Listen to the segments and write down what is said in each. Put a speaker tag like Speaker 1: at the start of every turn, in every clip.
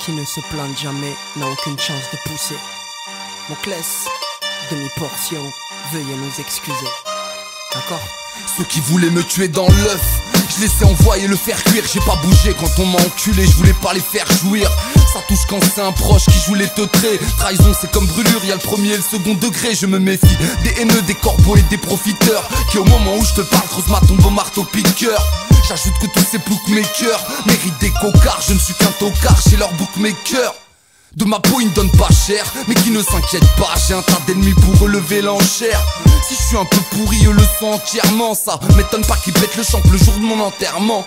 Speaker 1: qui ne se plante jamais n'a aucune chance de pousser. Mon classe, demi-portion, veuillez nous excuser. D'accord?
Speaker 2: Ceux qui voulaient me tuer dans l'œuf, je laissais envoyer le faire cuire. J'ai pas bougé quand on m'a enculé, je voulais pas les faire jouir. Ça touche quand c'est un proche qui joue les teutrés. Trahison c'est comme brûlure, y'a le premier et le second degré. Je me méfie des haineux, des corbeaux et des profiteurs qui au moment où je te parle creusent ma tombe au marteau piqueur. J'ajoute que tous ces bookmakers méritent des cocards. Je ne suis qu'un tocard chez leurs bookmakers. De ma peau ils ne donnent pas cher, mais qui ne s'inquiètent pas, j'ai un tas d'ennemis pour relever l'enchère. Si je suis un peu pourri, eux le sont entièrement. Ça m'étonne pas qu'ils pètent le champ le jour de mon enterrement.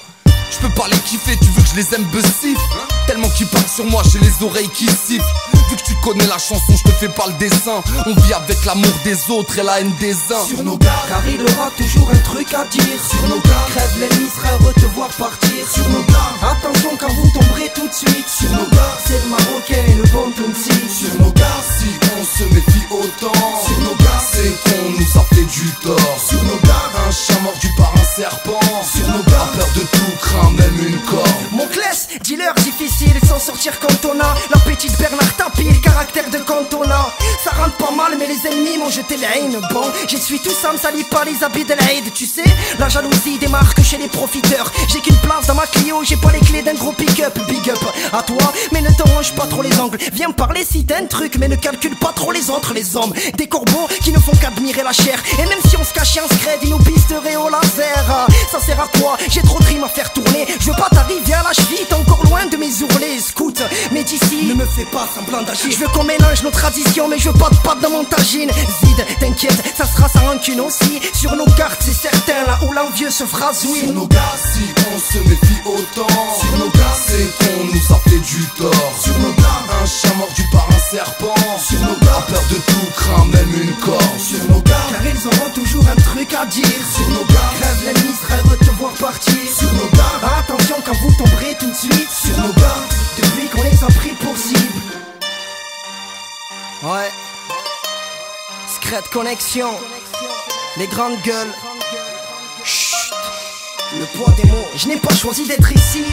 Speaker 2: Je peux pas les kiffer, tu veux que je les aime bussif. Tellement qu'ils parlent sur moi, j'ai les oreilles qui sifflent. Vu que tu connais la chanson, je te fais pas le dessin. On vit avec l'amour des autres et la haine des uns.
Speaker 3: Sur nos gars, car il aura toujours un truc à dire. Sur nos gars, crève l'ennemi sera heureux de te voir partir. Sur nos gars, attention quand vous tomberez tout de suite. Sur nos gars, c'est le Marocain et le bon Tunsi.
Speaker 2: Sur nos gars, si on se méfie autant.
Speaker 3: Sur nos gars,
Speaker 2: c'est qu'on nous a fait du tort.
Speaker 3: Sur nos gars,
Speaker 2: un chien mordu par un serpent.
Speaker 3: Sur nos gars,
Speaker 2: a peur de tout, craint même une corde.
Speaker 3: mon classe, dealer difficile de s'en sortir quand on a la petite Bernard Tapie, le caractère de Cantona. Ça rentre pas mal mais les ennemis m'ont jeté la haine. Bon, j'essuie tout ça, me salit pas les habits de l'Aïd. Tu sais, la jalousie démarre que chez les profiteurs. J'ai qu'une place dans ma Clio, j'ai pas les clés d'un gros pick-up. Big up à toi, mais ne te range pas trop les angles. Viens me parler si t'as un truc, mais ne calcule pas trop les autres, les hommes. Des corbeaux qui ne font qu'admirer la chair. Et même si on se cachait un scred, ils nous pisteraient au laser. Ça sert à quoi? J'ai trop de rimes à faire tourner. Je veux pas t'arriver à la cheville, t'es encore loin de mes ourlets. Scout, mais d'ici, ne me fais pas semblant d'agir. Je veux qu'on mélange nos traditions, mais je veux pas de pâte dans mon tagine. Zid, t'inquiète, ça sera sans rancune aussi. Sur nos cartes, c'est certain, là où l'envieux se fera zouine.
Speaker 2: Sur nos gars, si on se méfie autant.
Speaker 3: Sur nos gars,
Speaker 2: c'est qu'on nous a fait du tort.
Speaker 3: Sur nos gars,
Speaker 2: un chien mordu par un serpent.
Speaker 3: Sur nos gars,
Speaker 2: a peur de tout, craint même une corde.
Speaker 3: sur nos gars, car ils auront toujours un truc à dire. Sur nos gars, crève l'ennemi sera heureux de te voir partir. Sur nos gars, attention quand vous tomberez tout de suite. Sur nos gars, depuis qu'on les a pris pour cible.
Speaker 1: Ouais. Secret connexion. Les grandes gueules. Chut. Le poids des mots.
Speaker 3: Je n'ai pas choisi d'être ici,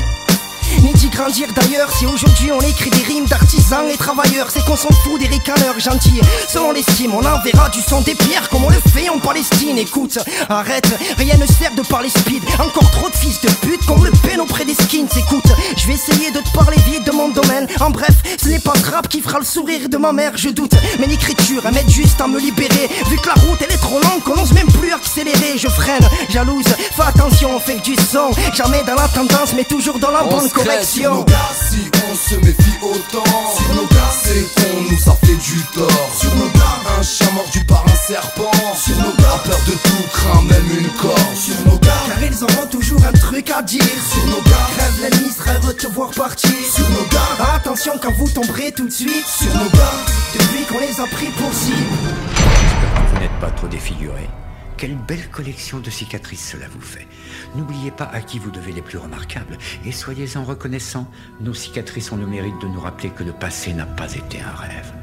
Speaker 3: ni d'y grandir d'ailleurs. Si aujourd'hui on écrit des rimes d'artisans et travailleurs, c'est qu'on s'en fout des ricaneurs gentils. Selon l'estime, on enverra du son des pierres comme on le fait en Palestine. Écoute, arrête, rien ne sert de parler speed. Encore trop de fils de pute qu'on le peine auprès des skins. Écoute, je vais essayer de te parler vite de mon domaine. En bref, ce n'est pas ce rap qui fera le sourire de ma mère, je doute. Mais l'écriture, elle m'aide juste à me libérer. Vu que la route elle est trop longue, qu'on n'ose même plus accélérer. Je freine, jalouse, fais attention, on fait que du son. Jamais dans la tendance, mais toujours dans la bonne
Speaker 2: Sur nos
Speaker 3: correction.
Speaker 2: gars, si on se méfie autant.
Speaker 3: Sur nos gars,
Speaker 2: c'est qu'on nous a fait du tort.
Speaker 3: Sur nos gars,
Speaker 2: un chien mordu par un serpent.
Speaker 3: Sur nos gars,
Speaker 2: a peur de tout, craint même une corde.
Speaker 3: sur nos gars, car ils auront toujours un truc à dire. Sur nos gars, crève l'ennemi sera heureux de te voir partir. Sur nos gars, attention quand vous tomberez tout de suite. Sur nos gars, depuis qu'on les a pris pour cible.
Speaker 4: J'espère que vous n'êtes pas trop défiguré. Quelle belle collection de cicatrices cela vous fait. N'oubliez pas à qui vous devez les plus remarquables et soyez-en reconnaissants. Nos cicatrices ont le mérite de nous rappeler que le passé n'a pas été un rêve.